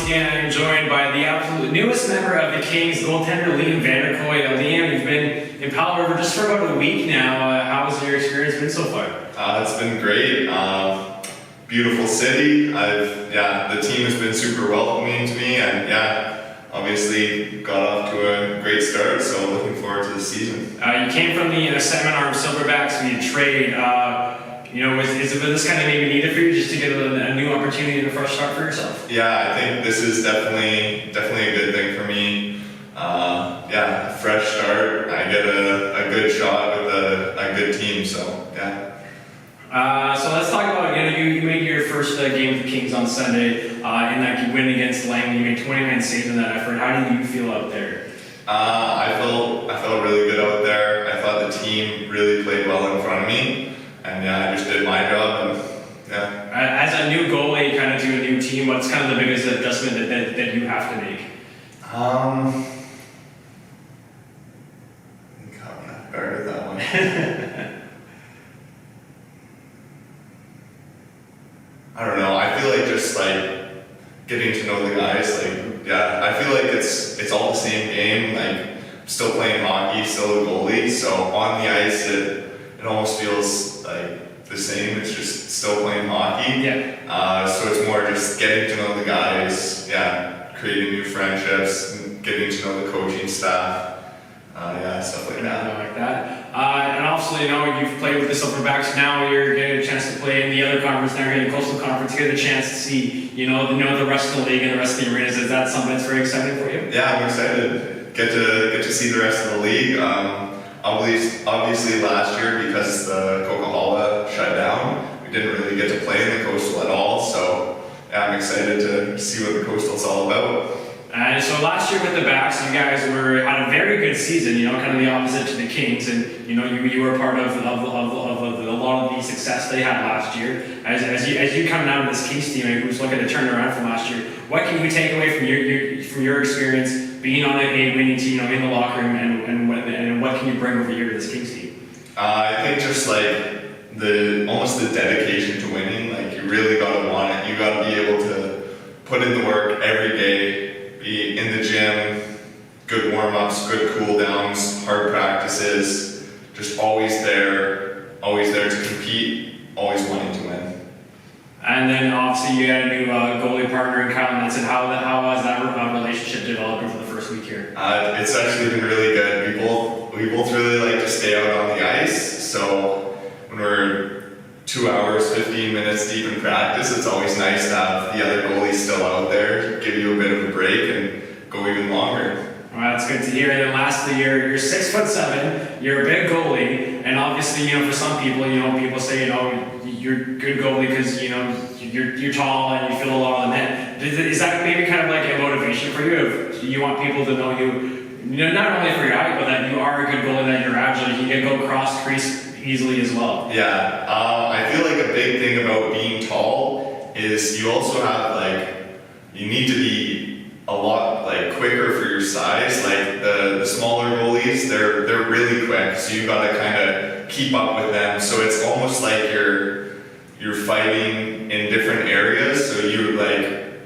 once again I am joined by the absolute newest member of the Kings, goaltender Liam Vanderkooi. Liam, you've been in Powell River just for about a week now. How has your experience been so far? It's been great. Beautiful city. The team has been super welcoming to me, and obviously got off to a great start. So looking forward to the season. You came from the seminar of Silverbacks via trade. Is this kind of maybe needed for you just to get a new opportunity and a fresh start for yourself? Yeah, I think this is definitely a good thing for me. Fresh start. I get a good shot with a good team. So yeah. So let's talk about, you made your first game with the Kings on Sunday in that win against Langley. You made 29 saves in that effort. How did you feel out there? I felt really good out there. I thought the team really played well in front of me. And I just did my job, and As a new goalie, kind of to a new team, what's kind of the biggest adjustment that you have to make? I think I'm not better with that one. I don't know. I feel like just getting to know the guys. I feel like it's all the same game. I'm still playing hockey, still a goalie. So on the ice, it almost feels like the same. It's just still playing hockey. Yeah. So it's more just getting to know the guys. Creating new friendships, and getting to know the coaching staff. Stuff like that. I like that. And obviously, you've played with the Silverbacks. Now you're getting a chance to play in the other conference. Now you're getting Coastal Conference. You get a chance to see, the rest of the league and the rest of the arenas. Is that something that's very exciting for you? Yeah, I'm excited. Get to see the rest of the league. Obviously last year, because the Coca-Cola shut down, we didn't really get to play in the Coastal at all. So I'm excited to see what the Coastal's all about. And so last year with the Backs, you guys had a very good season, kind of the opposite to the Kings, and you were part of a lot of the success they had last year. As you come down to this Kings team, who's looking to turn around from last year, what can you take away from your experience being on a winning team, in the locker room, and what can you bring over here to this Kings team? I think just almost the dedication to winning. You really gotta want it. You gotta be able to put in the work every day. Be in the gym, good warm-ups, good cool-downs, hard practices, just always there to compete, always wanting to win. And then obviously you got a new goalie partner in Kyle Manson. How has that relationship developed over the first week here? It's actually been really good. We both really like to stay out on the ice, so when we're 2 hours, 15 minutes deep in practice, it's always nice to have the other goalie still out there, give you a bit of a break and go even longer. Well, that's good to hear. And then lastly, you're 6'7", you're a big goalie, and obviously, for some people, people say, you're a good goalie because, you're tall and you fill a lot of the net. Is that maybe kind of like a motivation for you? Do you want people to know you, not only for your height, but that you are a good goalie, that you're agile, you can go cross crease easily as well? Yeah, I feel like a big thing about being tall is you also have you need to be a lot quicker for your size. The smaller goalies, they're really quick, so you got to kind of keep up with them. So it's almost like you're fighting in different areas. So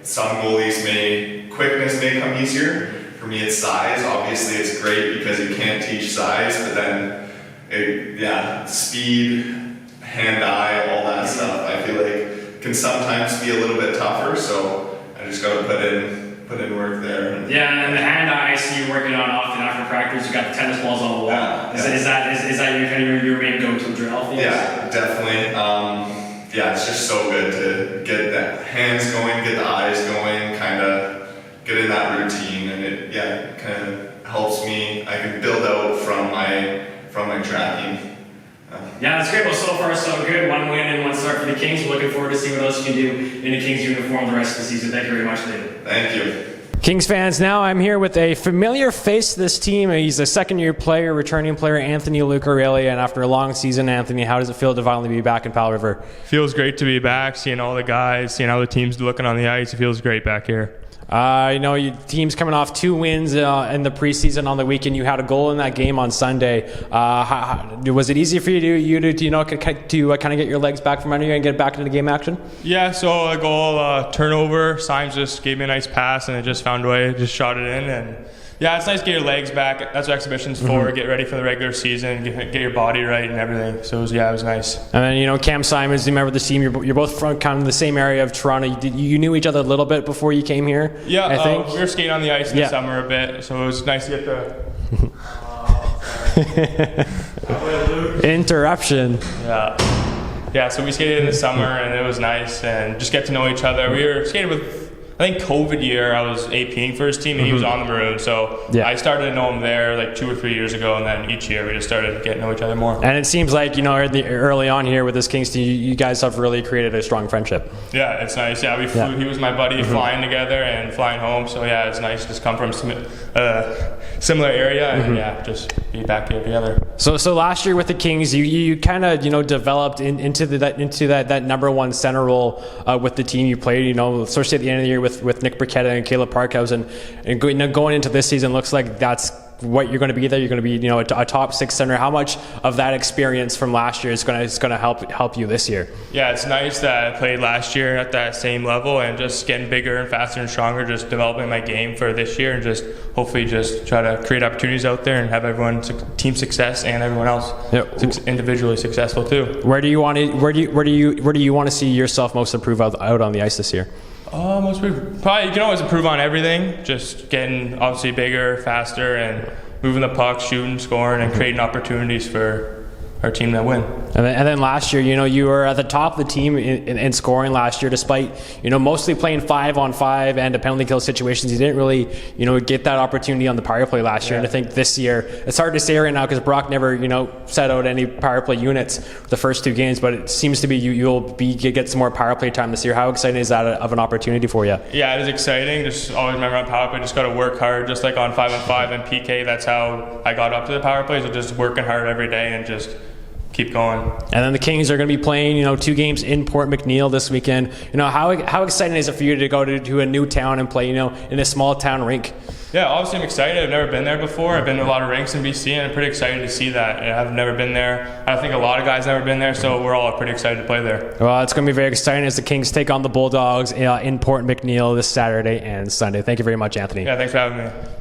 some goalies quickness may come easier. For me, it's size. Obviously, it's great because you can't teach size, but then speed, hand-eye, all that stuff, I feel like can sometimes be a little bit tougher, so I just got to put in work there. Yeah, and the hand-eye, I see you working on often after practice. You got the tennis balls on the wall. Is that your main go-to drill? Yeah, definitely. It's just so good to get the hands going, get the eyes going, kind of get in that routine, and it kind of helps me. I can build out from my tracking. Yeah, that's great. Well, so far so good. 1 win and 1 start for the Kings. We're looking forward to see what else you can do in the Kings uniform the rest of the season. Thank you very much, David. Thank you. Kings fans, now I'm here with a familiar face to this team. He's a second-year player, returning player, Anthony Lucarelli. And after a long season, Anthony, how does it feel to finally be back in Powell River? Feels great to be back, seeing all the guys, seeing how the team's looking on the ice. It feels great back here. Your team's coming off 2 wins in the preseason on the weekend. You had a goal in that game on Sunday. Was it easy for you to kind of get your legs back from under you and get back into game action? Yeah, so a goal, turnover. Symes just gave me a nice pass and I just found a way, just shot it in. And yeah, it's nice to get your legs back. That's what exhibition's for. Get ready for the regular season, get your body right and everything. So it was nice. And then, Cam Simons, you remember the team, you're both from kind of the same area of Toronto. You knew each other a little bit before you came here? Yeah, I think. We were skating on the ice in the summer a bit, so it was nice to get the... Interruption. Yeah, so we skated in the summer and it was nice and just get to know each other. We were skating with, I think COVID year I was APing for his team and he was on the Maroon, so I started to know him there like 2 or 3 years ago, and then each year we just started getting to know each other more. And it seems like, early on here with this Kings team, you guys have really created a strong friendship. Yeah, it's nice. Yeah, we flew, he was my buddy flying together and flying home, so yeah, it's nice to just come from similar area and just be back here together. So last year with the Kings, you kind of developed into that number one center role with the team you played. Especially at the end of the year with Nick Briquetta and Caleb Parkhouse, and going into this season, looks like that's what you're going to be there. You're going to be a top 6 center. How much of that experience from last year is going to help you this year? Yeah, it's nice that I played last year at that same level and just getting bigger and faster and stronger, just developing my game for this year and just hopefully just try to create opportunities out there and have everyone team success and everyone else individually successful too. Where do you want to see yourself most improve out on the ice this year? Probably you can always improve on everything. Just getting obviously bigger, faster, and moving the puck, shooting, scoring, and creating opportunities for our team that win. And then last year, you were at the top of the team in scoring last year, despite mostly playing 5-on-5 and a penalty kill situations. You didn't really get that opportunity on the power play last year. And I think this year, it's hard to say right now because Brock never set out any power play units for the first 2 games, but it seems to be you'll get some more power play time this year. How exciting is that of an opportunity for you? Yeah, it is exciting. Just always remember on power play, just got to work hard, just like on 5-on-5 and PK. That's how I got up to the power play. So just working hard every day and just keep going. And then the Kings are going to be playing, 2 games in Port McNeill this weekend. How exciting is it for you to go to a new town and play, in a small town rink? Yeah, obviously I'm excited. I've never been there before. I've been to a lot of rinks in BC, and I'm pretty excited to see that. I've never been there. I think a lot of guys have never been there, so we're all pretty excited to play there. Well, it's going to be very exciting as the Kings take on the Bulldogs in Port McNeill this Saturday and Sunday. Thank you very much, Anthony. Yeah, thanks for having me.